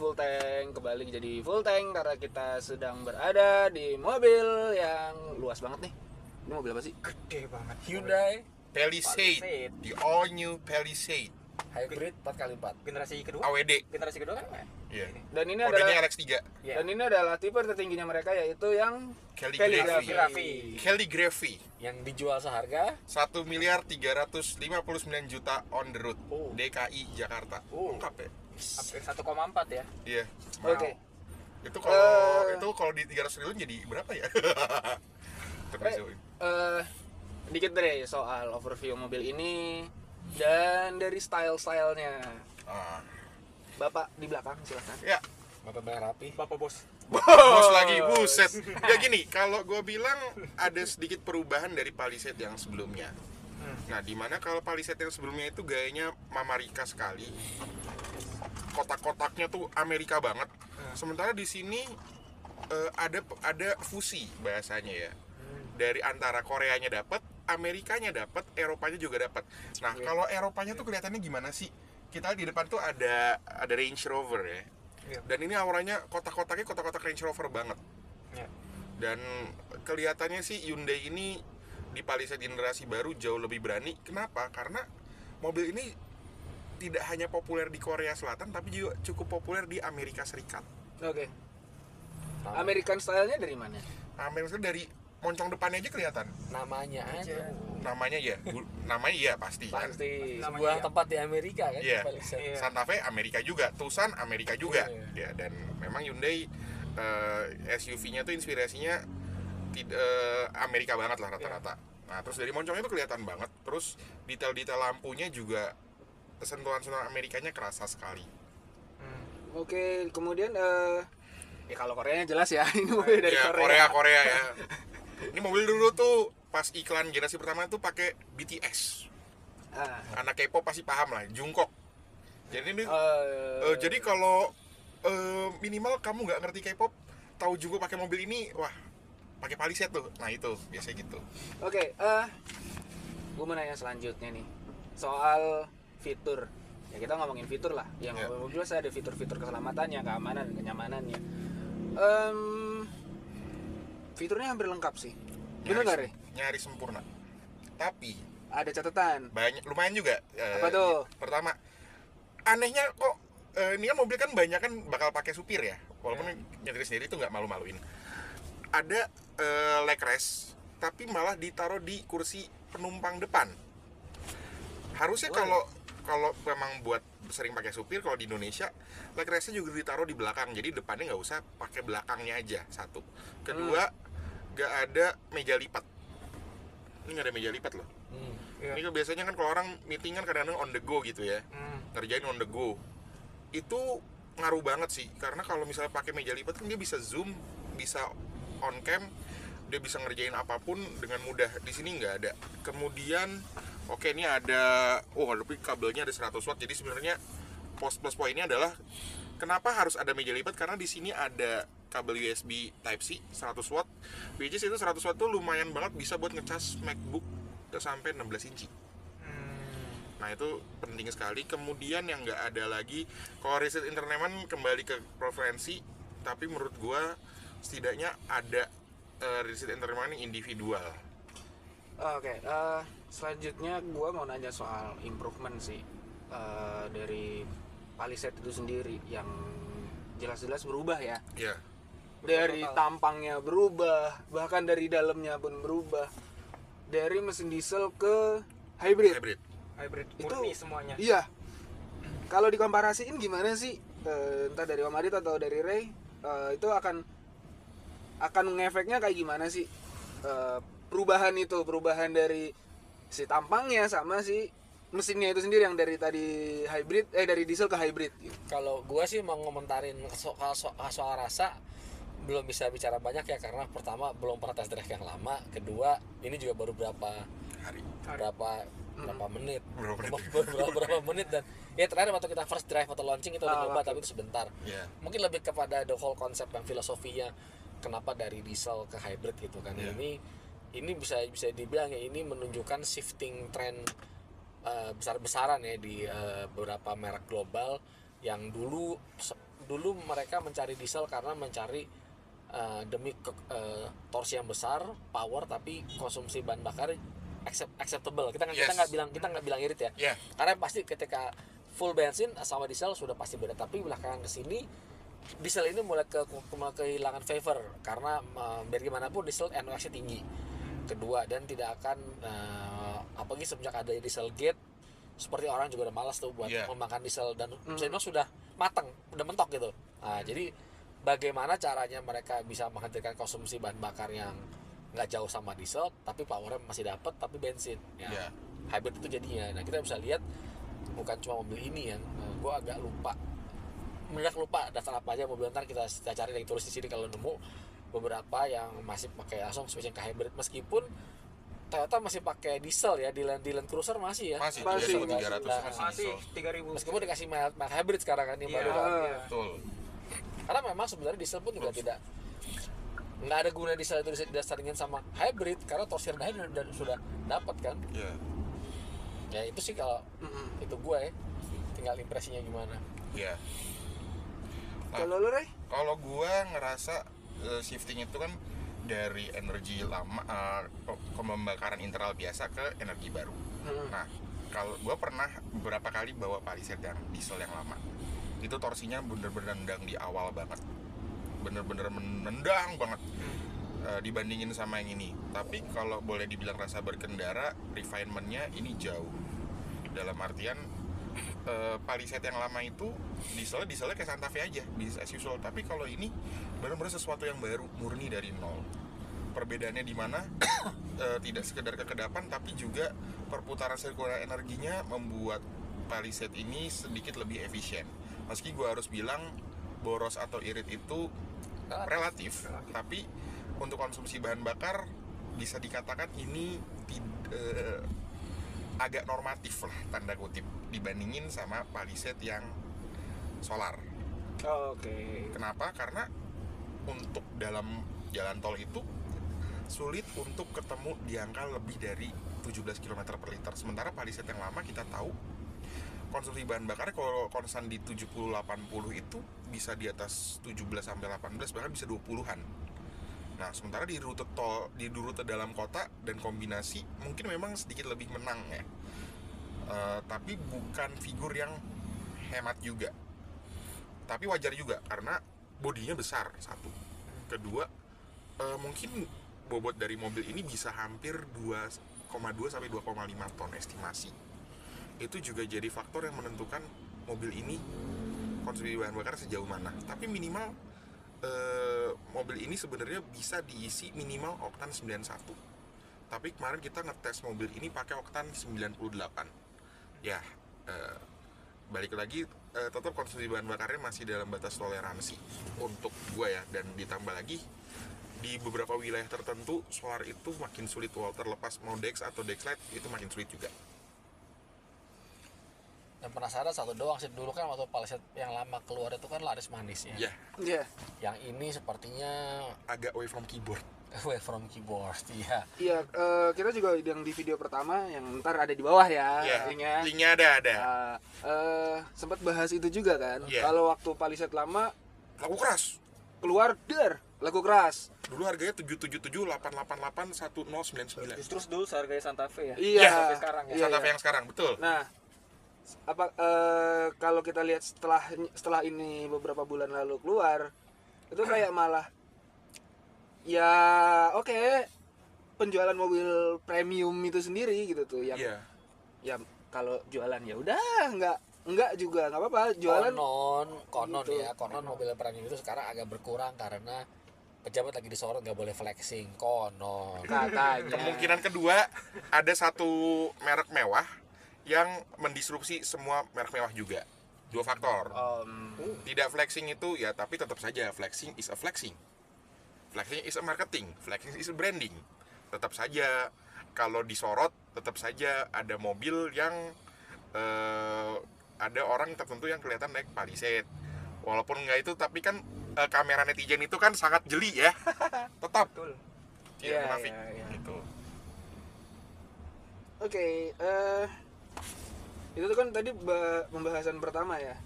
full tank kembali jadi full tank karena kita sedang berada di mobil yang luas banget nih. Ini mobil apa sih? Gede banget. Hyundai Palisade, the all new Palisade Hybrid 4x4 Generasi kedua. AWD. Generasi kedua kan? Iya. Dan ini Kodenya adalah RX3. Iya. dan ini adalah tipe tertingginya mereka yaitu yang Calligraphy. Calligraphy. yang dijual seharga 1.359.000.000 on the road. Oh. DKI Jakarta. Oh. Lengkap ya? Hampir 1,4 ya. Iya. Oke. Itu kalau di 300 triliun jadi berapa ya? Dikit deh soal overview mobil ini dan dari stylenya. Bapak di belakang silakan. Ya, Bapak bayar rapi. Bapak bos. bos lagi, buset. Ya gini, kalau gue bilang ada sedikit perubahan dari Palisade yang sebelumnya. Nah, dimana kalau Palisade yang sebelumnya itu gayanya Mamarika sekali, kotak-kotaknya tuh Amerika banget. Sementara di sini ada fusi bahasanya ya. Dari antara Koreanya dapat, Amerikanya dapat, Eropanya juga dapat. Nah, kalau Eropanya tuh kelihatannya gimana sih? Kita di depan tuh ada Range Rover ya. Dan ini auranya kotak-kotaknya kotak-kotak Range Rover banget. Dan kelihatannya sih Hyundai ini di Palisade generasi baru jauh lebih berani. Kenapa? Karena mobil ini tidak hanya populer di Korea Selatan tapi juga cukup populer di Amerika Serikat. Oke. American stylenya dari mana? Amerika dari moncong depannya aja kelihatan. Namanya aja. Namanya iya pasti kan. Pasti. Sebuah tempat di Amerika kan. Iya. Palisade. Santa Fe Amerika juga, Tucson Amerika juga. Iya. Ya, dan memang Hyundai SUV-nya tuh inspirasinya Amerika banget lah rata-rata. Nah, terus dari moncongnya tuh kelihatan banget. Terus detail-detail lampunya juga sentuhan-sentuhan Amerikanya kerasa sekali. Oke, kemudian ya kalau Koreanya jelas ya, ini mobil dari Ya, Korea ya. Ini mobil dulu tuh pas iklan generasi pertama tuh pakai BTS. Anak K-pop pasti paham lah, Jungkook. Jadi ini jadi kalau minimal kamu nggak ngerti K-pop, tahu Jungkook pakai mobil ini, wah, pakai Palisade tuh. Nah, itu biasanya gitu. Oke, gue mau nanya selanjutnya nih soal fitur. Ya kita ngomongin fitur lah. Yang mobil saya ada fitur-fitur keselamatannya, keamanan, dan kenyamanannya. Fiturnya hampir lengkap sih. Bener nggak, Re? Nyaris sempurna. Tapi Ada catatan. lumayan juga. Apa tuh? Pertama, anehnya kok ini kan mobil kan banyak kan bakal pakai supir ya. Walaupun nyetir sendiri itu nggak malu-maluin. Ada leg rest, tapi malah ditaruh di kursi penumpang depan. Harusnya kalau memang buat sering pakai supir, kalau di Indonesia leg restnya juga ditaruh di belakang, jadi depannya nggak usah pakai belakangnya aja. Satu. Kedua, nggak ada meja lipat. Ini nggak ada meja lipat loh. Ini kan biasanya kan kalau orang meeting kan kadang-kadang on the go gitu ya, ngerjain on the go. Itu ngaruh banget sih, karena kalau misalnya pakai meja lipat kan dia bisa zoom, bisa on cam, dia bisa ngerjain apapun dengan mudah. Di sini nggak ada. Kemudian ini ada tapi kabelnya ada 100 watt. Jadi sebenarnya plus poinnya adalah kenapa harus ada meja lipat, karena di sini ada kabel USB Type C 100 watt. Which is itu 100 watt tuh lumayan banget, bisa buat ngecas MacBook sampai 16 inci. Nah, itu penting sekali. Kemudian yang nggak ada lagi, kalau Reset Entertainment kembali ke preferensi, tapi menurut gua setidaknya ada Reset Entertainment yang individual. Oke, selanjutnya gue mau nanya soal improvement sih dari Palisade itu sendiri yang jelas-jelas berubah ya. Iya. Dari tampangnya berubah, bahkan dari dalamnya pun berubah. Dari mesin diesel ke hybrid. Hybrid Itu murni semuanya. Iya. Kalau dikomparasiin gimana sih? Entah dari Om Adit atau dari Ray, itu akan ngefeknya kayak gimana sih? Perubahan dari si tampangnya sama si mesinnya itu sendiri yang dari tadi dari diesel ke hybrid gitu. Kalau gua sih mau ngomentarin soal rasa belum bisa bicara banyak ya, karena pertama belum pernah test drive yang lama, kedua ini juga baru berapa menit berapa menit, dan ya terakhir waktu kita first drive atau launching itu udah nyoba, tapi itu sebentar. Mungkin lebih kepada the whole konsep yang filosofinya kenapa dari diesel ke hybrid gitu kan. Ini bisa dibilang ya, ini menunjukkan shifting trend besar-besaran ya di beberapa merek global yang dulu dulu mereka mencari diesel karena mencari demi torsi yang besar, power, tapi konsumsi bahan bakar acceptable. Kita nggak bilang irit ya. Yeah. Karena pasti ketika full bensin sama diesel sudah pasti beda. Tapi belakangan kesini diesel ini mulai kehilangan favor karena biar gimana pun diesel NOx-nya tinggi. Kedua, dan tidak akan apalagi semenjak ada Dieselgate, seperti orang juga udah malas tuh buat memakan diesel dan misalnya sudah matang, udah mentok gitu. Nah, jadi bagaimana caranya mereka bisa menghadirkan konsumsi bahan bakar yang nggak jauh sama diesel tapi powernya masih dapat tapi bensin ya. Hybrid itu jadinya. Nah, kita bisa lihat bukan cuma mobil ini ya. Gue agak lupa daftar apa aja mobil, ntar kita cari lagi, tulis di sini kalau nemu beberapa yang masih pakai langsung switching ke hybrid, meskipun Toyota masih pakai diesel ya di Land Cruiser masih ya. Masih 300 masih 3.000. Meskipun dikasih mild hybrid sekarang kan yang baru kan. Betul. Karena memang sebenarnya diesel pun juga nggak ada guna diesel itu disandingin sama hybrid karena torsi rendahnya dan sudah dapat kan. Ya itu sih kalau itu gue ya, tinggal impresinya gimana. Kalau lu, Rey? Kalau gue ngerasa shifting itu kan dari energi lama pembakaran internal biasa ke energi baru. Nah, kalau gue pernah beberapa kali bawa Palisade yang diesel yang lama, itu torsinya bener-bener nendang di awal banget, bener-bener menendang banget dibandingin sama yang ini. Tapi kalau boleh dibilang rasa berkendara, refinementnya ini jauh. Dalam artian Palisade yang lama itu dieselnya kayak Santa Fe aja, business as usual. Tapi kalau ini benar-benar sesuatu yang baru, murni dari nol. Perbedaannya di mana? Tidak sekedar kekedapan, tapi juga perputaran sirkular energinya membuat Palisade ini sedikit lebih efisien. Meski gue harus bilang boros atau irit itu relatif, tapi untuk konsumsi bahan bakar bisa dikatakan ini agak normatif lah, tanda kutip, dibandingin sama Palisade yang solar. Oke. Kenapa? Karena untuk dalam jalan tol itu sulit untuk ketemu di angka lebih dari 17 km per liter. Sementara Palisade yang lama kita tahu konsumsi bahan bakar kalau konstan di 70-80 itu bisa di atas 17-18, bahkan bisa 20-an. Nah, sementara di rute dalam kota dan kombinasi mungkin memang sedikit lebih menang ya. Tapi bukan figur yang hemat juga. Tapi wajar juga karena bodinya besar, satu. Kedua, mungkin bobot dari mobil ini bisa hampir 2,2 sampai 2,5 ton estimasi. Itu juga jadi faktor yang menentukan mobil ini konsumsi bahan bakar sejauh mana. Tapi minimal mobil ini sebenarnya bisa diisi minimal oktan 91. Tapi kemarin kita ngetes mobil ini pakai oktan 98. Ya, balik lagi tetap konsumsi bahan bakarnya masih dalam batas toleransi untuk gua ya. Dan ditambah lagi di beberapa wilayah tertentu solar itu makin sulit, terlepas mau Dex atau Dexlite itu makin sulit juga. Dan penasaran satu doang sih, dulu kan waktu Palisade yang lama keluar itu kan laris manis ya. Iya. Yang ini sepertinya agak away from keyboard. Away from keyboard, iya. Iya, kita juga yang di video pertama yang ntar ada di bawah ya, linknya ada. Sempat bahas itu juga kan. Kalau waktu Palisade lama laku keras keluar lagu keras. Dulu harganya 777, 888, 1099. Justru dulu seharganya Santa Fe ya. Iya. Sampai sekarang ya. Santa Fe yang sekarang, betul. Nah, kalau kita lihat setelah ini beberapa bulan lalu keluar, itu kayak malah ya oke, penjualan mobil premium itu sendiri gitu tuh yang ya kalau jualan ya udah enggak juga nggak apa-apa jualan konon gitu. Konon mobil premium itu sekarang agak berkurang karena pejabat lagi disorot nggak boleh flexing, konon katanya. Kemungkinan kedua ada satu merek mewah yang mendisrupsi semua merek mewah juga. Dua faktor. Tidak flexing itu ya, tapi tetap saja flexing is a flexing. Flexing is a marketing, flexing is a branding. Tetap saja kalau disorot, tetap saja ada mobil yang ada orang tertentu yang kelihatan naik Palisade. Walaupun nggak itu, tapi kan kamera netizen itu kan sangat jeli ya. Tetap. Betul. Tidak munafik. Gitu. Oke, itu tuh kan tadi pembahasan pertama ya.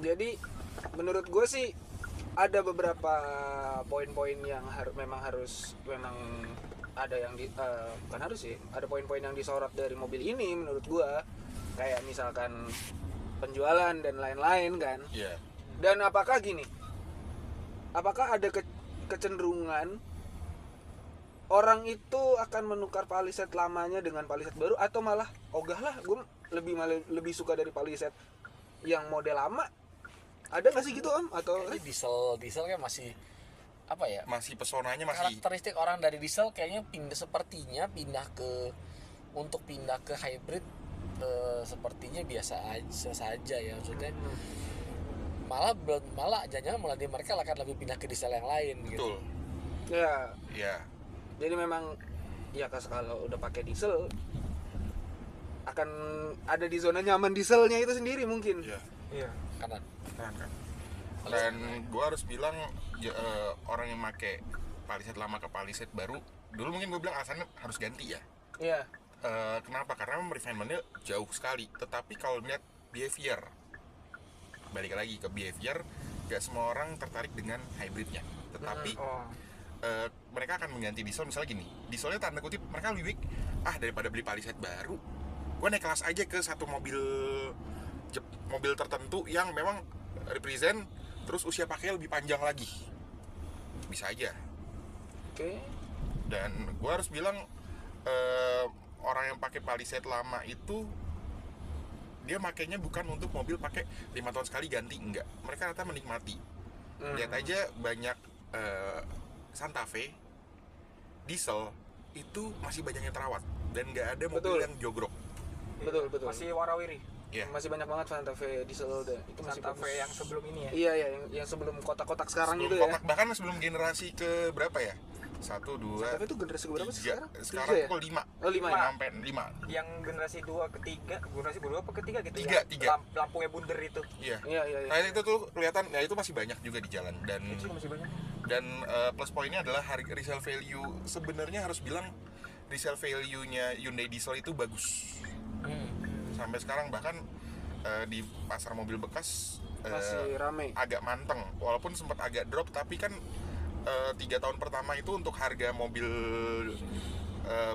Jadi menurut gue sih ada beberapa poin-poin yang memang ada yang bukan harus sih, ada poin-poin yang disorot dari mobil ini menurut gue, kayak misalkan penjualan dan lain-lain kan. Iya. Dan apakah ada kecenderungan orang itu akan menukar Palisade lamanya dengan Palisade baru, atau malah ogah lah gue lebih suka dari Palisade yang model lama? Ada nggak sih gitu Om? Atau Kayaknya diesel kan masih apa ya? Masih pesonanya masih Karakteristik orang dari diesel kayaknya pindah ke hybrid sepertinya biasa saja ya, maksudnya. Malah jangan malah mereka akan lebih pindah ke diesel yang lain. betul. gitu. Ya. Iya. Jadi memang ya kalau udah pakai diesel akan ada di zona nyaman dieselnya itu sendiri mungkin. Iya. Iya. Kanan. Kan. Dan gue harus bilang orang yang make Palisade lama ke Palisade baru, dulu mungkin gue bilang alasannya harus ganti ya. Iya. Kenapa? Karena refinementnya jauh sekali. Tetapi kalau lihat behavior, balik lagi ke behavior, gak semua orang tertarik dengan hybridnya. Tetapi mereka akan mengganti diesel, misalnya gini, dieselnya tanda kutip mereka lebih baik, daripada beli Palisade baru, gue naik kelas aja ke satu mobil tertentu yang memang represent, terus usia pakai lebih panjang lagi, bisa aja. Oke. Dan gue harus bilang orang yang pakai Palisade lama itu dia makainya bukan untuk mobil pakai 5 tahun sekali ganti, enggak. Mereka rata menikmati. Lihat aja banyak Santa Fe diesel itu masih banyak yang terawat dan nggak ada mobil yang jogrok. Betul. Masih warawiri. Iya. Masih banyak banget Santa Fe diesel itu masih Santa bagus. Fe yang sebelum ini ya. Iya, yang sebelum kotak-kotak sekarang Sebelum itu kotak, ya. bahkan sebelum generasi ke berapa ya? 1, 2, Santa Fe itu generasi berapa sih 3. sekarang? Sekarang 3 ya? pukul 5. Oh, 5 ya? Sampai 5. Yang generasi 2 ketiga, generasi kedua apa ketiga gitu Tiga. ya. Lampunya bunder itu. Iya. Iya. Nah, itu tuh kelihatan, ya itu masih banyak juga di jalan dan Itu juga masih banyak. plus poinnya adalah harga resale value. Sebenarnya harus bilang resale value-nya Hyundai diesel itu bagus. Sampai sekarang bahkan di pasar mobil bekas Masih rame. agak manteng, walaupun sempat agak drop, tapi kan 3 tahun pertama itu untuk harga mobil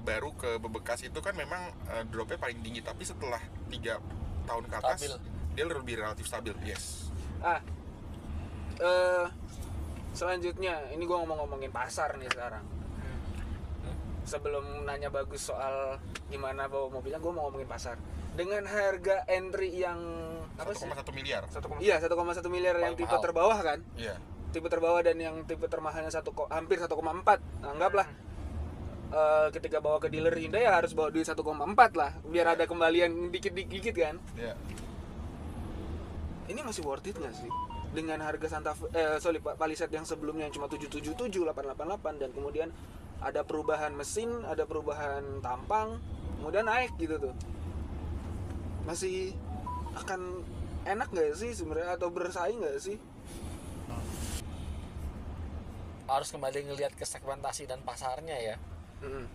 baru ke bekas itu kan memang dropnya paling tinggi, tapi setelah 3 tahun ke atas Stabil. dia lebih relatif stabil. Yes. Selanjutnya ini gue ngomongin pasar nih sekarang. Sebelum nanya bagus soal gimana bawa mobilnya, gue mau ngomongin pasar. Dengan harga entry yang apa sih? 1,1 miliar. Iya, 1,1 miliar yang Paling tipe mahal. terbawah kan? Iya. Tipe terbawah dan yang tipe termahalnya hampir 1,4. Anggaplah ketika bawa ke dealer Hyundai ya harus bawa duit 1,4 lah, biar ada kembalian dikit-dikit kan. Iya. Ini masih worth it nggak sih? Dengan harga Palisade yang sebelumnya yang cuma 777, 888 dan kemudian ada perubahan mesin, ada perubahan tampang, kemudian naik gitu tuh. Masih akan enak nggak sih sebenarnya atau bersaing nggak sih? Harus kembali ngelihat ke segmentasi dan pasarnya ya.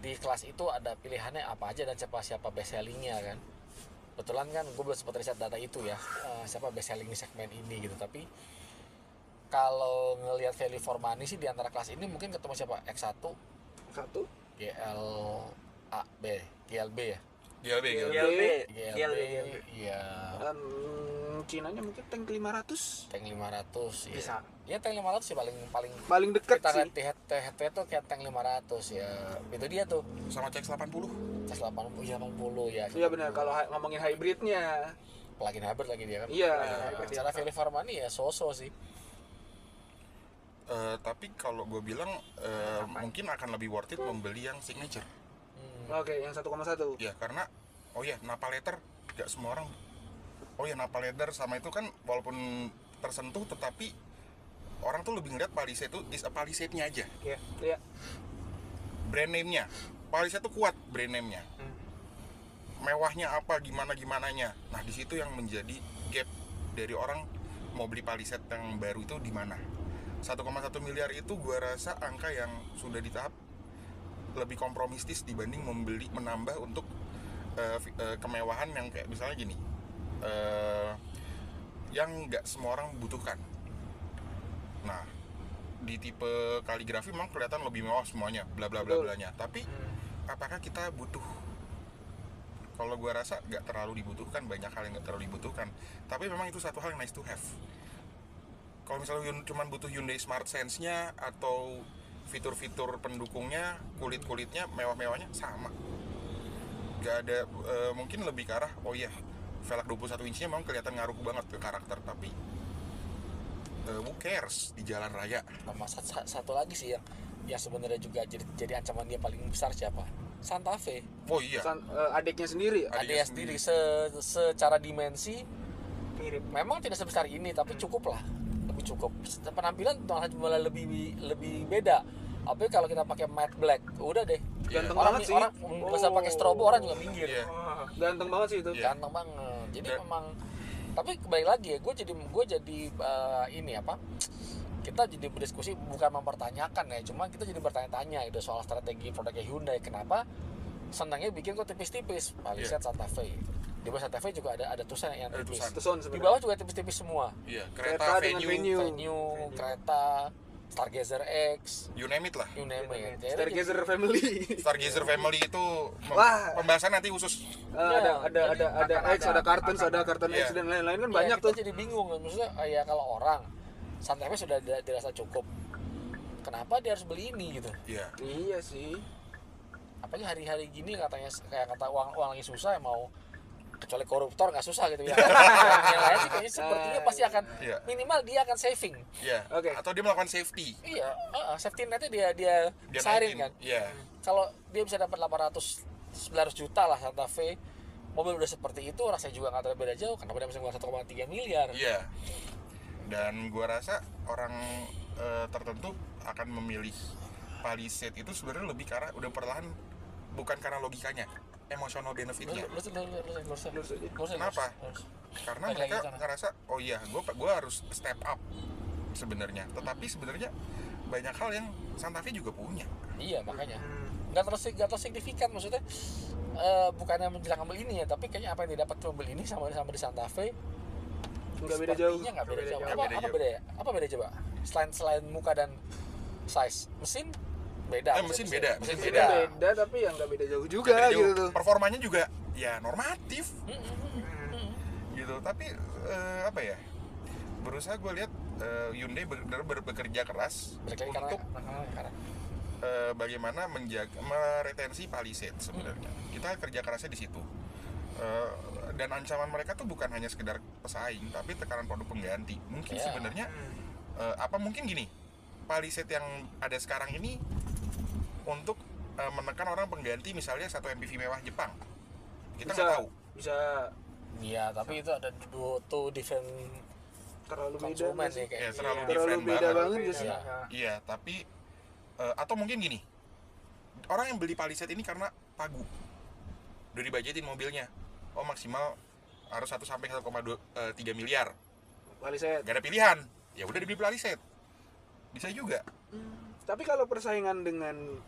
Di kelas itu ada pilihannya apa aja dan siapa best sellingnya kan. Kebetulan kan gue belum sempat riset data itu ya, siapa best selling di segmen ini gitu. Tapi kalau ngelihat value for money sih di antara kelas ini mungkin ketemu siapa? X1, GLB ya. GLB. GLB. Iya. Cinanya mungkin tank 500. Tank 500 ya. Bisa. Ya tank 500 sih Paling dekat kita sih. lihat head to kayak tank 500 ya. Itu dia tuh. Sama CX-80. Cas 80 ya. Iya benar, kalau ngomongin hybridnya. Plug-in hybrid lagi dia kan. Iya. Secara value for money ya so-so sih. Tapi kalau gue bilang mungkin akan lebih worth it membeli yang signature. Oke, yang 1,1. Ya karena Napa leather gak semua orang. Napa leather sama itu kan walaupun tersentuh, tetapi orang tuh lebih ngeliat Palisade itu is a Palisade-nya aja. Iya. Brand name-nya. Palisade tuh kuat brand name-nya. Mewahnya apa, gimananya. Nah, di situ yang menjadi gap dari orang mau beli Palisade yang baru itu di mana. 1,1 miliar itu gua rasa angka yang sudah di tahap lebih kompromistis dibanding menambah untuk kemewahan yang kayak misalnya gini. yang nggak semua orang butuhkan. Nah, di tipe kaligrafi memang kelihatan lebih mewah semuanya, bla bla bla blanya. Tapi apakah kita butuh? Kalau gue rasa nggak terlalu dibutuhkan, banyak hal yang nggak terlalu dibutuhkan. Tapi memang itu satu hal yang nice to have. Kalau misalnya cuma butuh Hyundai Smart Sense-nya atau fitur-fitur pendukungnya, kulit-kulitnya, mewah-mewahnya sama. Gak ada, mungkin lebih ke arah, oh iya, velg 21 inch-nya memang kelihatan ngaruh banget ke karakter, tapi who cares di jalan raya. Sama satu lagi sih yang sebenarnya juga jadi ancaman dia paling besar siapa? Santa Fe. Oh iya. Adiknya sendiri. Adiknya sendiri secara dimensi mirip. memang tidak sebesar ini, tapi cukup lah, lebih cukup. Penampilan malah lebih beda. Apalagi kalau kita pakai matte black, udah deh. Ganteng Orang banget sih. nggak usah pakai strobo, orang juga minggir. Iya. Ganteng banget sih itu. Iya. Ganteng banget. Jadi memang, tapi kembali lagi ya, gue jadi ini apa? Kita jadi berdiskusi, bukan mempertanyakan ya, cuma kita jadi bertanya-tanya itu soal strategi produknya Hyundai. Kenapa senangnya bikin kok tipis-tipis? Palisade, Santa Fe. Di bawah Santa Fe juga ada tulisan yang Ada tipis. tulisan. Di bawah juga tipis-tipis semua. Iya, Kereta kereta, dengan venue, Venue, kereta, Stargazer X, you name it lah. you name it. Stargazer Family. Stargazer Family itu Wah. pembahasan nanti khusus. Ada X, ada Cartoon, ada Cartoon X Iya. dan lain-lain kan Ya, banyak kita tuh. jadi bingung, maksudnya ya kalau orang Santa Fe sudah dirasa cukup, kenapa dia harus beli ini gitu? Iya. Iya sih. Apalagi hari-hari gini katanya kayak kata uang lagi susah, mau kecuali koruptor nggak susah gitu ya. Yang lain sih kayaknya sepertinya pasti akan Iya. minimal dia akan saving. Iya. Oke. Atau dia melakukan safety. Iya, safety netnya dia besarin naikin. kan. Iya. Kalau dia bisa dapat 800-900 juta lah Santa Fe, mobil udah seperti itu, rasanya juga nggak terlalu beda jauh. Kenapa dia bisa ngeluarin 1,3 miliar? Iya. Dan gua rasa orang tertentu akan memilih Palisade itu sebenarnya lebih karena udah perlahan, bukan karena logikanya, emosional benefitnya. Kenapa? Karena Balik mereka lagi ke sana. ngerasa, oh iya, gua harus step up sebenarnya. Tetapi sebenarnya banyak hal yang Santa Fe juga punya. Iya, makanya nggak terlalu signifikan, maksudnya bukannya menjelang mobil ini ya, tapi kayaknya apa yang didapat mobil ini sama di Santa Fe Nggak beda jauh. sepertinya nggak beda jauh. Nggak Apa beda apa jauh. beda ya? Apa beda coba? Selain muka dan size, mesin beda. Mesin beda. Mesin Beda, beda. beda tapi yang nggak beda jauh juga Beda jauh. gitu. Performanya juga ya normatif gitu. Tapi apa ya? Berusaha gue lihat Hyundai benar-benar bekerja keras Berkali untuk karena bagaimana meretensi Palisade sebenarnya. Kita kerja kerasnya di situ. Dan ancaman mereka tuh bukan hanya sekedar pesaing, tapi tekanan produk pengganti. Mungkin Iya. sebenarnya apa mungkin gini, Palisade yang ada sekarang ini untuk menekan orang pengganti misalnya satu MPV mewah Jepang. Kita nggak tahu. Bisa iya, tapi itu ada tuh defend terlalu beda konsumen nggak sih? nih kayak Ya, terlalu Terlalu different beda banget. banget nggak sih? Iya. Iya, tapi atau mungkin gini, orang yang beli Palisade ini karena pagu, udah dibajetin mobilnya, oh maksimal harus 1 sampai 1,3 miliar, Palisade. gak ada pilihan, ya udah dibeli Palisade, bisa juga. Tapi kalau persaingan dengan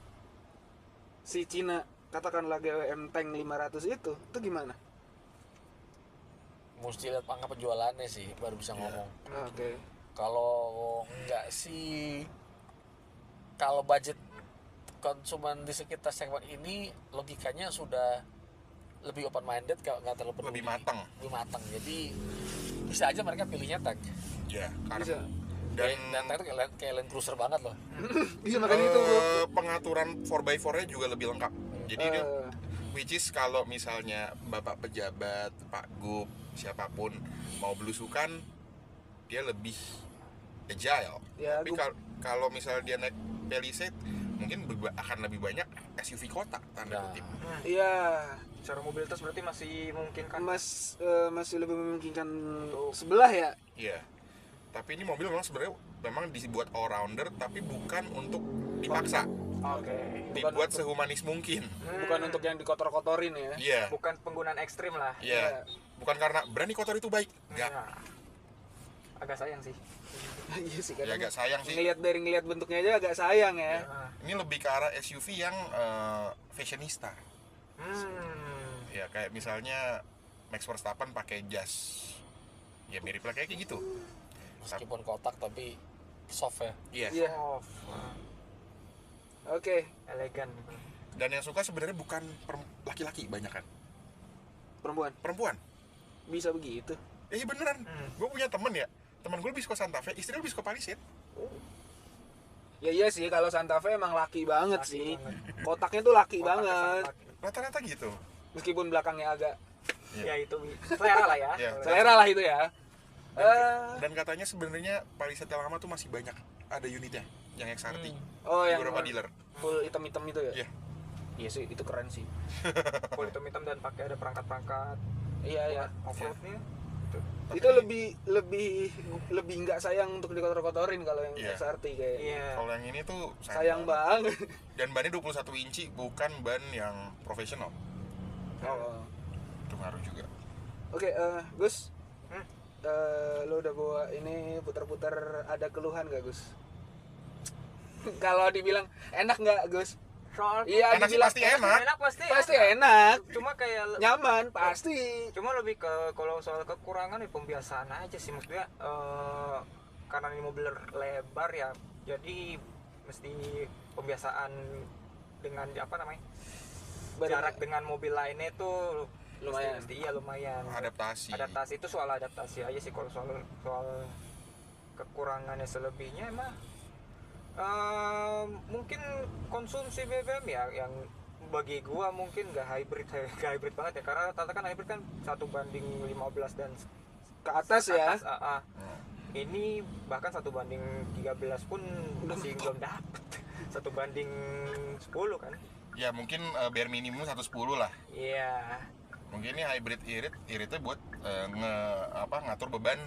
si Cina, katakanlah GWM Tank 500 itu gimana? mesti lihat angka penjualannya sih baru bisa ngomong. Oke. Kalau enggak sih, kalau budget konsumen di sekitar segmen ini logikanya sudah lebih open minded, kalau nggak terlalu peduli. Lebih matang. Lebih matang. Jadi bisa aja mereka pilihnya tank. Ya, Bisa. karena Dan tank itu kayak Land Cruiser banget loh. Iya makanya itu bro. pengaturan 4x4-nya juga lebih lengkap. Jadi dia, Eh, which is kalau misalnya bapak pejabat, Pak Gub, siapapun mau belusukan, dia lebih agile. Ya, Tapi kalau misalnya dia naik Palisade, mungkin akan lebih banyak SUV kota, tanda Nah. kutip. iya. Secara mobilitas berarti masih mungkin kan. Masih lebih memungkinkan sebelah ya. Iya. Tapi ini mobil memang dibuat all rounder, tapi bukan untuk dipaksa, Oke. dibuat sehumanis mungkin. Bukan untuk yang dikotor-kotorin ya. Iya. Bukan penggunaan ekstrim lah. Iya. Bukan karena berani kotor itu baik. Enggak. Nah, agak sayang sih. Iya sih Ya kadang. agak sayang sih. Ngelihat bentuknya aja agak sayang ya. Nah. Ini lebih ke arah SUV yang fashionista. Hmm. Ya kayak misalnya Max Verstappen pakai jas Ya mirip lah kayak gitu. Meskipun kotak tapi soft ya. Iya. Iya. Soft. Oke. Elegan. Dan yang suka sebenarnya bukan laki-laki banyak kan. Perempuan. Bisa begitu. Iya beneran. Gue punya temen ya. Temen gue lebih suka Santa Fe, istrinya lebih suka Palisade. Ya iya sih, kalau Santa Fe emang laki banget Laki sih. banget. Kotaknya tuh laki Kotaknya banget. sangat laki. Rata-rata gitu. Meskipun belakangnya agak Ya itu selera lah ya. Iya. selera lah itu ya. Dan katanya sebenarnya Palisade yang lama tuh masih banyak ada unitnya yang XRT. Oh yang Beberapa dealer. full hitam-hitam itu ya? Iya. Iya sih, itu keren sih. Full hitam dan pakai ada perangkat-perangkat Iya ya. off-roadnya. Itu lebih nggak sayang untuk dikotor-kotorin kalau yang Iya. XRT kayak. Iya. Kalau yang ini tuh Sayang banget. Dan bannya 21 inci, bukan ban yang profesional. Oh. Itu ngaruh juga. Oke, Gus. Lo udah bawa ini putar-putar, ada keluhan gak Gus? Kalau dibilang enak nggak Gus? Soal Iya, Enak sih dibilang pasti enak. enak pasti enak, Cuma kayak nyaman pasti. cuma lebih ke kalau soal kekurangan ya pembiasaan aja sih maksudnya karena ini mobil lebar ya jadi mesti pembiasaan dengan apa namanya jarak dengan mobil lainnya itu Lumayan. mesti iya lumayan Adaptasi. itu soal adaptasi aja sih. Kalau soal kekurangannya selebihnya emang mungkin konsumsi BBM ya yang bagi gua mungkin nggak hybrid banget ya karena rata-rata kan hybrid kan 1:15 dan Ke atas ya. ini bahkan 1:13 pun masih belum dapet 1:10 kan. Ya mungkin bare minimum 110 lah. Iya. Mungkin ini hybrid iritnya buat ngatur beban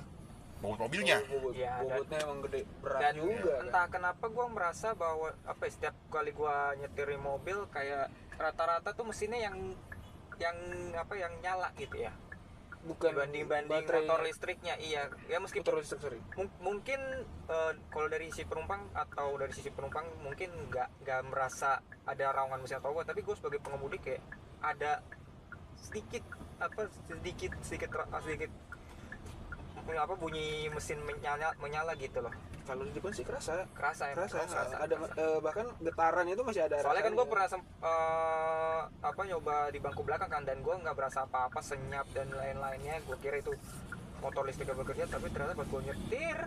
bobot mobilnya. Iya, Bobotnya emang gede, berat Dan juga. entah kenapa gue merasa bahwa setiap kali gue nyetirin mobil kayak rata-rata tuh mesinnya yang nyala gitu ya. Bukan Banding baterai motor listriknya. Iya ya meskipun motor listrik, sorry. mungkin kalau dari sisi penumpang mungkin nggak merasa ada raungan mesin atau apa, tapi gue sebagai pengemudi kayak ada sedikit bunyi mesin menyala gitu loh. Kalau di depan sih kerasa. Kerasa. Ada bahkan getarannya itu masih ada. Soalnya kan rasanya. gue pernah nyoba di bangku belakang kan, dan gue nggak berasa apa-apa, senyap dan lain-lainnya. Gue kira itu motor listrik yang bekerja, tapi ternyata pas gue nyetir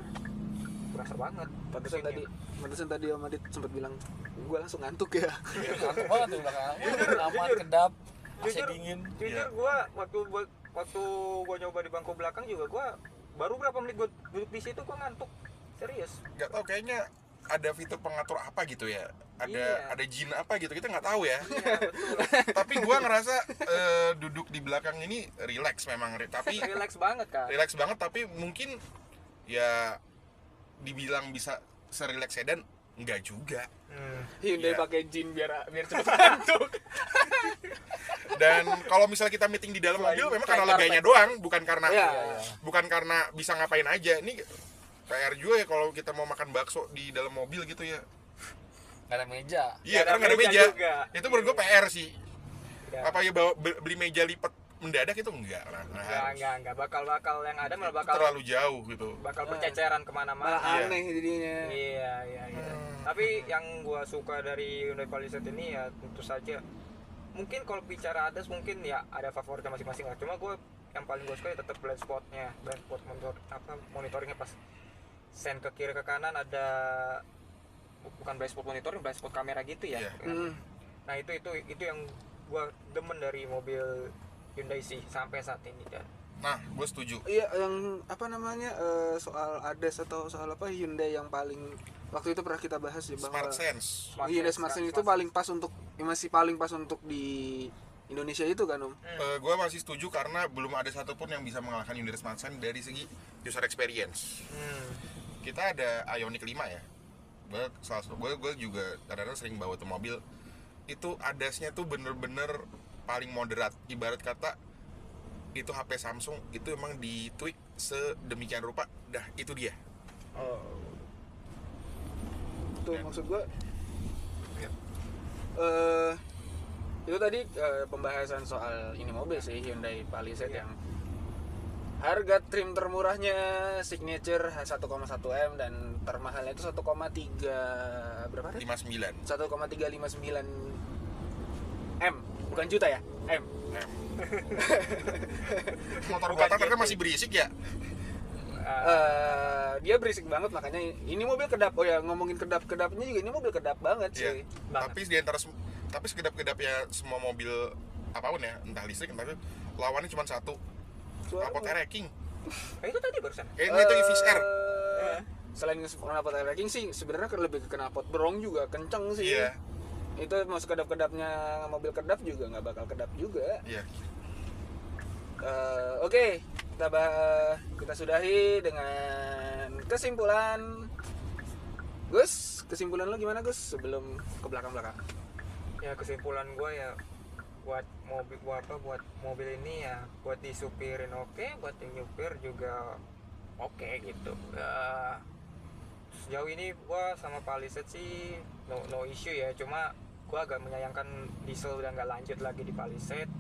berasa banget. Pantesan tadi Om Adit sempat bilang gue langsung ngantuk ya. Ngantuk banget tuh belakang. Aman, kedap, masih dingin. Jujur gue waktu gue nyoba di bangku belakang juga gue baru berapa menit gue duduk di situ gue ngantuk serius. Nggak tahu, kayaknya ada fitur pengatur apa gitu ya, Iya. ada jin apa gitu, kita nggak tahu ya. Iya betul. Tapi gua ngerasa duduk di belakang ini relax memang, tapi Relax banget kan. relax banget, tapi mungkin ya dibilang bisa serelax sedan enggak juga. Hyundai Iya. pakai jin biar cepet ngantuk. Dan kalau misalnya kita meeting di dalam mobil memang karena kayak leganya doang, bukan karena Iya. bukan karena bisa ngapain aja. Ini PR juga ya kalau kita mau makan bakso di dalam mobil gitu ya. Nggak ada meja. Iya, Nggak ada karena nggak ada meja meja. juga. Itu menurut gue PR sih. Ya. Apa ya beli meja lipat mendadak itu enggak lah. Nggak harus. Enggak bakal yang ada malah Itu bakal terlalu jauh gitu. berceceran Malah kemana-mana. Iya. aneh jadinya. Iya. Tapi yang gua suka dari Hyundai Palisade ini ya tentu saja mungkin kalau bicara atas mungkin ya ada favoritnya masing-masing lah. Cuma gua yang paling gua suka ya tetap blind spot monitoringnya pas sen ke kiri ke kanan ada bukan blind spot monitoring, blind spot kamera gitu ya. Iya. Nah itu yang gua demen dari mobil Hyundai sih sampai saat ini kan. Nah, gue setuju. Iya, yang apa namanya soal ADAS atau soal apa Hyundai yang paling waktu itu pernah kita bahas ya bahwa Smart Sense. Hyundai Smart Sense itu paling pas untuk masih paling pas untuk di Indonesia itu kan Om. Gue masih setuju karena belum ada satupun yang bisa mengalahkan Hyundai Smart Sense dari segi user experience. Kita ada Ioniq 5 ya. Gue juga kadang-kadang sering bawa tuh mobil. Itu ADAS-nya tuh bener-bener paling moderat. Ibarat kata itu HP Samsung itu emang ditweak sedemikian rupa, dah itu dia. Itu maksud gua Ya. itu tadi pembahasan soal ini mobil sih Hyundai Palisade Iya. yang Harga trim termurahnya Signature 1,1 M dan termahalnya itu 1,3 berapa tadi? 59 1,359 M, bukan juta ya? M. Motor buatan ternyata masih berisik ya. Dia berisik banget, makanya ini mobil kedap. Oh ya, ngomongin kedapnya juga, ini mobil kedap banget sih. Tapi di antara tapi sekedap-kedapnya semua mobil apapun ya, entah listrik entah itu, lawannya cuma satu. Knalpot air racking. Itu tadi barusan. Itu Viz Air. Selain knalpot air racking sih, sebenarnya lebih ke knalpot berong juga kenceng sih. Iya. Itu mau sekedap-kedapnya mobil kedap juga nggak bakal kedap juga. Iya. Oke, kita sudahi dengan kesimpulan. Gus, kesimpulan lo gimana Gus sebelum ke belakang-belakang? Ya kesimpulan gue ya buat mobil ini ya buat disupirin oke, buat yang nyupir juga oke gitu. Sejauh ini gue sama Palisade sih no issue ya, cuma gue agak menyayangkan diesel udah nggak lanjut lagi di Palisade.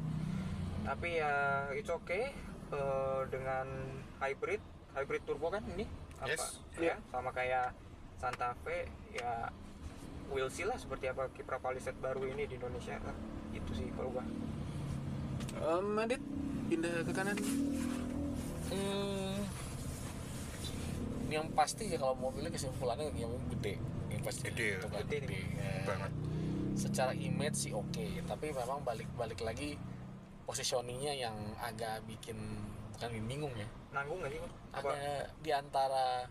Tapi ya it's okay. Dengan hybrid turbo kan ini apa ya sama kayak Santa Fe ya, we'll see lah seperti apa kiprah Palisade baru ini di Indonesia lah. Itu sih kalau gua. Adit pindah ke kanan. Yang pasti ya kalau mobilnya kesimpulannya yang gede, yang pasti Gede ya. banget. Secara image sih oke, tapi memang balik lagi positioningnya yang agak bikin bukan bingung ya. Nanggung nggak sih? Ada di antara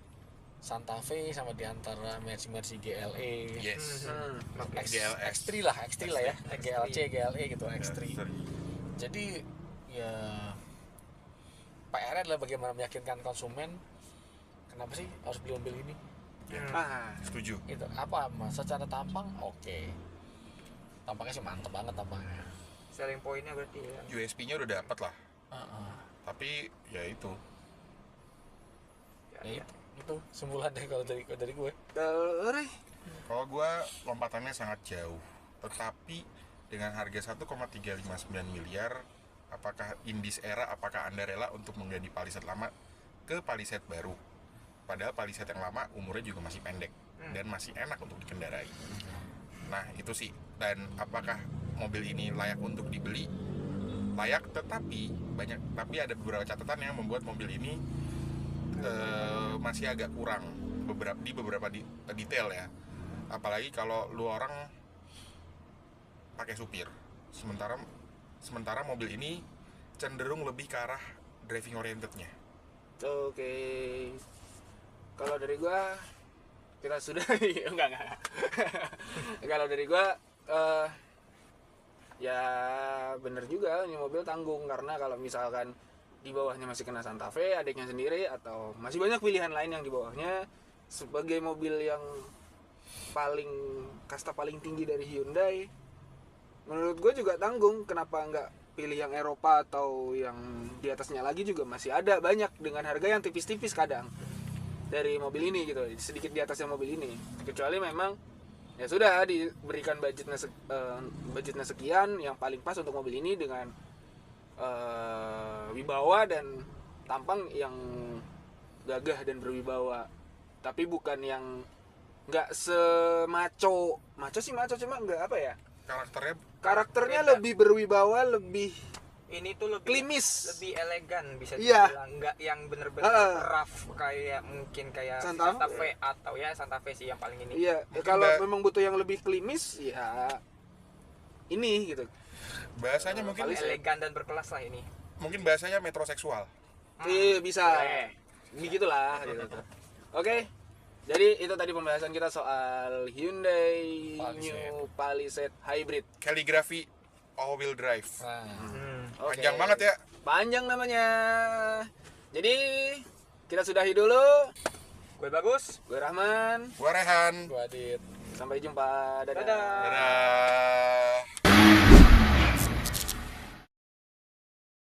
Santa Fe sama di antara Mercy GLE. Yes. X3 lah ya. GLC, GLE gitu, X3. Jadi ya PR adalah bagaimana meyakinkan konsumen kenapa sih harus beli mobil ini. Setuju. Itu apa Mas? Secara tampang oke. Tampangnya sih mantep banget tampangnya. Selling pointnya berarti ya. USP-nya udah dapat lah. Tapi ya itu. Ya itu simpulannya kalau dari gue. Kalau gue lompatannya sangat jauh, tetapi dengan harga 1,359 miliar, apakah Indis era, apakah Anda rela untuk mengganti Palisade lama ke Palisade baru? Padahal Palisade yang lama umurnya juga masih pendek dan masih enak untuk dikendarai. Nah itu sih. Dan apakah mobil ini layak untuk dibeli? Layak, tapi ada beberapa catatan yang membuat mobil ini masih agak kurang di beberapa detail ya. Apalagi kalau lu orang pakai supir. Sementara mobil ini cenderung lebih ke arah driving orientednya. Oke. Kalau dari gua kita sudah enggak. Kalau dari gua ya bener juga ini mobil tanggung, karena kalau misalkan di bawahnya masih kena Santa Fe adiknya sendiri atau masih banyak pilihan lain yang di bawahnya, sebagai mobil yang kasta paling tinggi dari Hyundai, menurut gue juga tanggung. Kenapa nggak pilih yang Eropa atau yang di atasnya lagi juga masih ada banyak dengan harga yang tipis-tipis kadang dari mobil ini gitu, sedikit di atasnya mobil ini. Kecuali memang ya sudah diberikan budgetnya sekian yang paling pas untuk mobil ini dengan wibawa dan tampang yang gagah dan berwibawa, tapi bukan yang nggak semaco cuma nggak apa ya, karakternya lebih berwibawa, lebih ini tuh lebih klimis, lebih elegan bisa Iya. dibilang, nggak yang bener-bener rough kayak mungkin kayak Santa Fe atau ya Santa Fe sih yang paling ini. iya. Kalau memang butuh yang lebih klimis ya ini gitu. Bahasanya mungkin elegan dan berkelas lah ini. mungkin bahasanya metroseksual. Bisa begitulah gitu. Oke. Jadi itu tadi pembahasan kita soal Hyundai New Palisade Hybrid Kaligrafi all-wheel drive. Oke. Panjang banget ya. Panjang namanya. Jadi kita sudahi dulu. Gue Bagus, Gue Rahman. Gua Rehan. Gua Adit. Sampai jumpa. Dadah. dadah. Dadah.